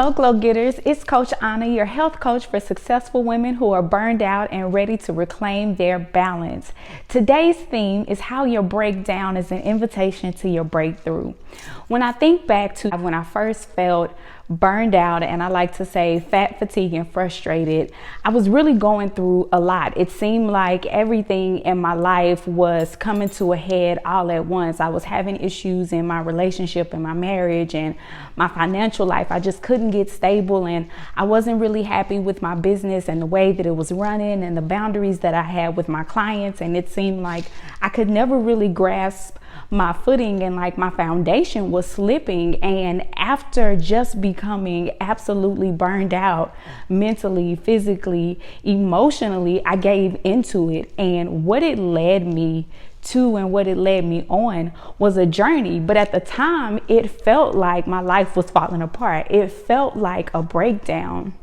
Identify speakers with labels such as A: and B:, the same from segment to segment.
A: Hello, Glow Getters. It's Coach Anna, your health coach for successful women who are burned out and ready to reclaim their balance. Today's theme is how your breakdown is an invitation to your breakthrough. When I think back to when I first felt burned out, and I like to say fat, fatigue, and frustrated, I was really going through a lot. It seemed like everything in my life was coming to a head all at once. I was having issues in my relationship and my marriage and my financial life. I just couldn't get stable, and I wasn't really happy with my business and the way that it was running and the boundaries that I had with my clients. And it seemed like I could never really grasp my footing, and like my foundation was slipping. And after just becoming absolutely burned out mentally, physically, emotionally, I gave into it. And what it led me to and what it led me on was a journey. But at the time, it felt like my life was falling apart. It felt like a breakdown.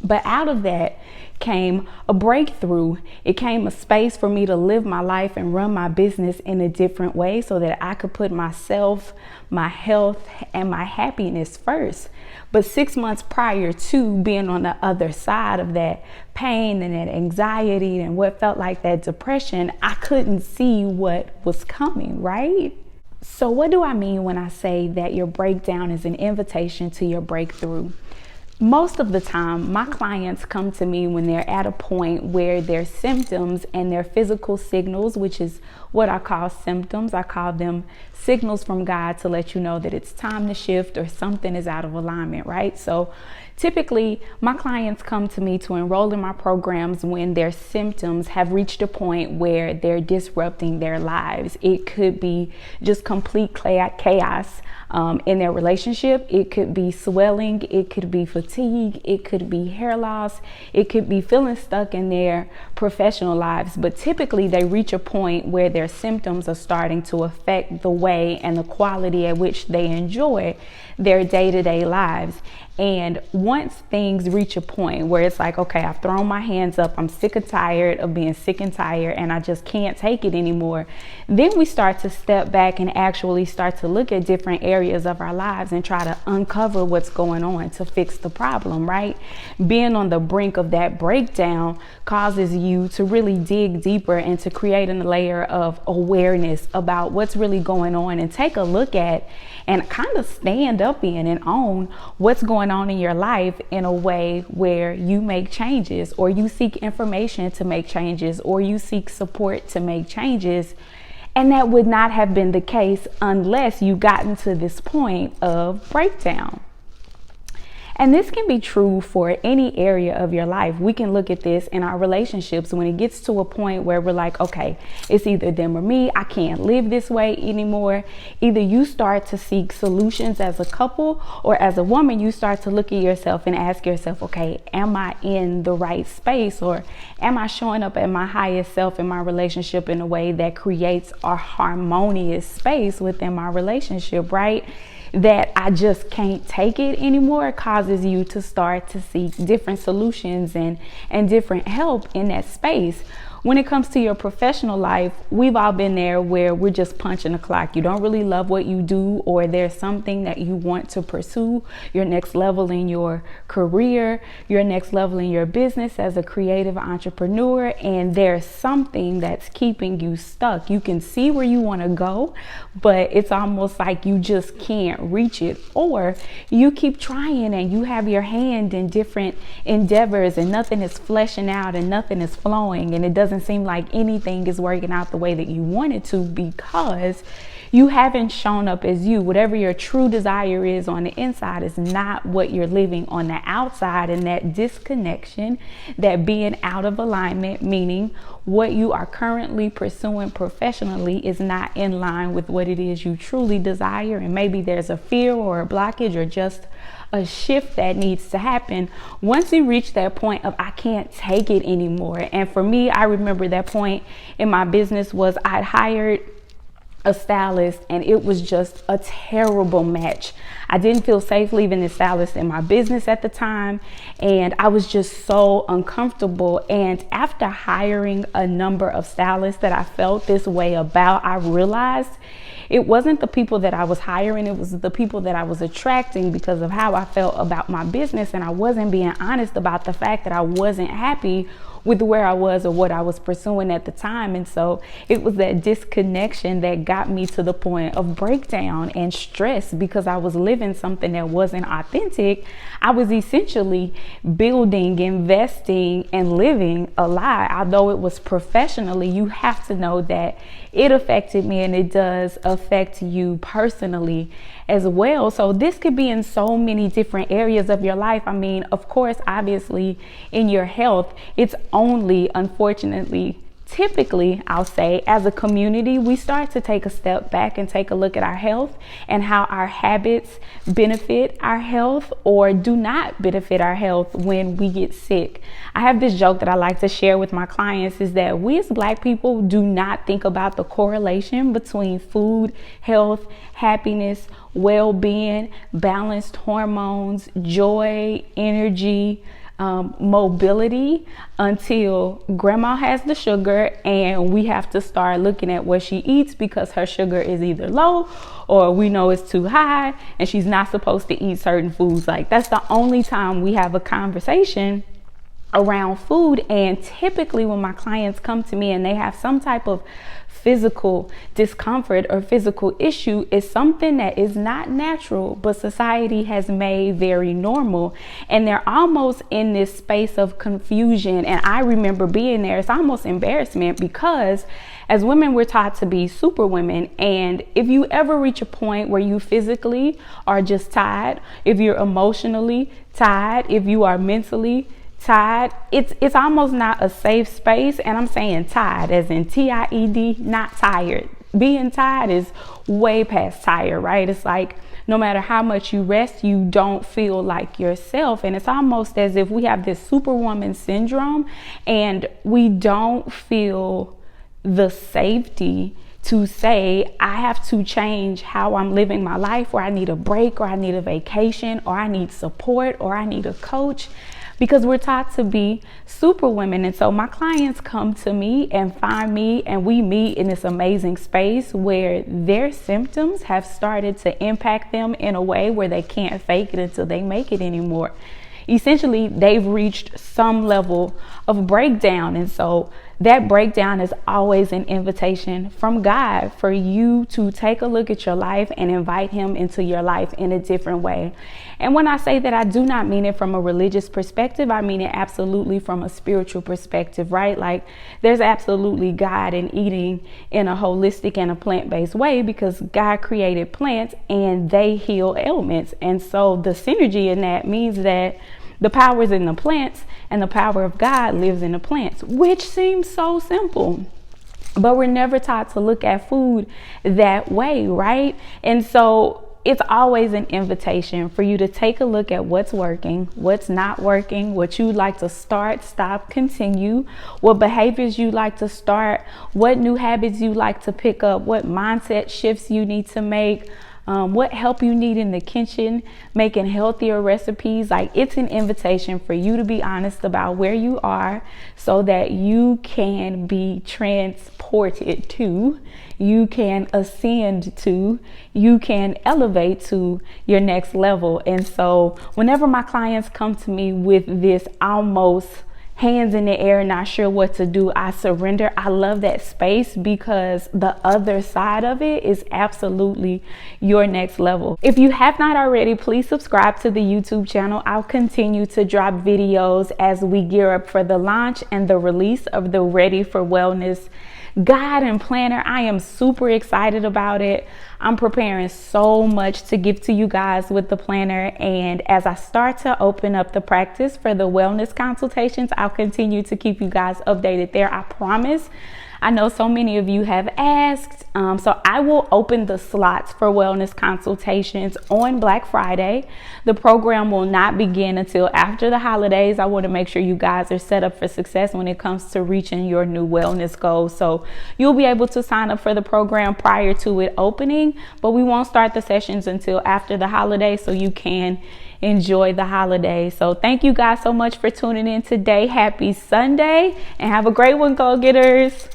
A: But out of that came a breakthrough. It came a space for me to live my life and run my business in a different way so that I could put myself, my health, and my happiness first. But 6 months prior to being on the other side of that pain and that anxiety and what felt like that depression, I couldn't see what was coming, right? So what do I mean when I say that your breakdown is an invitation to your breakthrough? Most of the time, my clients come to me when they're at a point where their symptoms and their physical signals, which is what I call symptoms, I call them signals from God to let you know that it's time to shift or something is out of alignment, right? So typically, my clients come to me to enroll in my programs when their symptoms have reached a point where they're disrupting their lives. It could be just complete chaos in their relationship. It could be swelling. It could be fatigue. It could be hair loss. It could be feeling stuck in their professional lives. But typically, they reach a point where their symptoms are starting to affect the way and the quality at which they enjoy their day-to-day lives. And once things reach a point where it's like, okay, I've thrown my hands up, I'm sick and tired of being sick and tired, and I just can't take it anymore, then we start to step back and actually start to look at different areas of our lives and try to uncover what's going on to fix the problem, right? Being on the brink of that breakdown causes you to really dig deeper and to create a layer of awareness about what's really going on and take a look at and kind of stand up in and own what's going on in your life in a way where you make changes, or you seek information to make changes, or you seek support to make changes. And that would not have been the case unless you gotten to this point of breakdown. And this can be true for any area of your life. We can look at this in our relationships when it gets to a point where we're like, okay, it's either them or me. I can't live this way anymore. Either you start to seek solutions as a couple, or as a woman, you start to look at yourself and ask yourself, okay, am I in the right space? Or am I showing up at my highest self in my relationship in a way that creates a harmonious space within my relationship, right? That I just can't take it anymore causes you to start to seek different solutions and different help in that space. When it comes to your professional life, we've all been there where we're just punching the clock. You don't really love what you do, or there's something that you want to pursue, your next level in your career, your next level in your business as a creative entrepreneur, and there's something that's keeping you stuck. You can see where you want to go, but it's almost like you just can't reach it, or you keep trying and you have your hand in different endeavors and nothing is fleshing out and nothing is flowing, and it doesn't seem like anything is working out the way that you want it to because you haven't shown up as you. Whatever your true desire is on the inside is not what you're living on the outside, and that disconnection, that being out of alignment, meaning what you are currently pursuing professionally is not in line with what it is you truly desire. And maybe there's a fear or a blockage or just a shift that needs to happen once you reach that point of I can't take it anymore. And for me, I remember that point in my business was I'd hired a stylist and it was just a terrible match. I didn't feel safe leaving the stylist in my business at the time, and I was just so uncomfortable. And after hiring a number of stylists that I felt this way about, I realized it wasn't the people that I was hiring, it was the people that I was attracting because of how I felt about my business. And I wasn't being honest about the fact that I wasn't happy with where I was or what I was pursuing at the time. And so it was that disconnection that got me to the point of breakdown and stress, because I was living something that wasn't authentic. I was essentially building, investing, and living a lie. Although it was professionally, you have to know that it affected me, and it does affect you personally as well. So this could be in so many different areas of your life. I mean, of course, obviously in your health, it's only, unfortunately, typically, I'll say, as a community, we start to take a step back and take a look at our health and how our habits benefit our health or do not benefit our health when we get sick. I have this joke that I like to share with my clients, is that we as Black people do not think about the correlation between food, health, happiness, well-being, balanced hormones, joy, energy, mobility, until grandma has the sugar and we have to start looking at what she eats, because her sugar is either low or we know it's too high and she's not supposed to eat certain foods. Like, that's the only time we have a conversation around food. And typically when my clients come to me and they have some type of physical discomfort or physical issue, is something that is not natural, but society has made very normal. And they're almost in this space of confusion. And I remember being there. It's almost embarrassment, because as women, we're taught to be super women. And if you ever reach a point where you physically are just tired, if you're emotionally tired, if you are mentally tired, it's almost not a safe space. And I'm saying tired as in TIED, not tired. Being tired is way past tired, right? It's like no matter how much you rest, you don't feel like yourself. And it's almost as if we have this superwoman syndrome and we don't feel the safety to say, I have to change how I'm living my life, or I need a break, or I need a vacation, or I need support, or I need a coach, because we're taught to be super women. And so my clients come to me and find me, and we meet in this amazing space where their symptoms have started to impact them in a way where they can't fake it until they make it anymore. Essentially, they've reached some level of breakdown. And so that breakdown is always an invitation from God for you to take a look at your life and invite him into your life in a different way. And when I say that, I do not mean it from a religious perspective. I mean it absolutely from a spiritual perspective, right? Like, there's absolutely God in eating in a holistic and a plant-based way, because God created plants and they heal ailments. And so the synergy in that means that the power is in the plants and the power of God lives in the plants, which seems so simple. But we're never taught to look at food that way, right? And so it's always an invitation for you to take a look at what's working, what's not working, what you'd like to start, stop, continue, what behaviors you'd like to start, what new habits you'd like to pick up, what mindset shifts you need to make, what help you need in the kitchen, making healthier recipes. Like, it's an invitation for you to be honest about where you are so that you can be transported to, you can ascend to, you can elevate to your next level. And so whenever my clients come to me with this almost hands in the air, not sure what to do, I surrender. I love that space, because the other side of it is absolutely your next level. If you have not already, please subscribe to the YouTube channel. I'll continue to drop videos as we gear up for the launch and the release of the Ready for Wellness guide and planner. I am super excited about it. I'm preparing so much to give to you guys with the planner. And as I start to open up the practice for the wellness consultations, I'll continue to keep you guys updated there. I promise. I know so many of you have asked, so I will open the slots for wellness consultations on Black Friday. The program will not begin until after the holidays. I want to make sure you guys are set up for success when it comes to reaching your new wellness goals. So you'll be able to sign up for the program prior to it opening, but we won't start the sessions until after the holidays, so you can enjoy the holidays. So thank you guys so much for tuning in today. Happy Sunday and have a great one, Go Getters.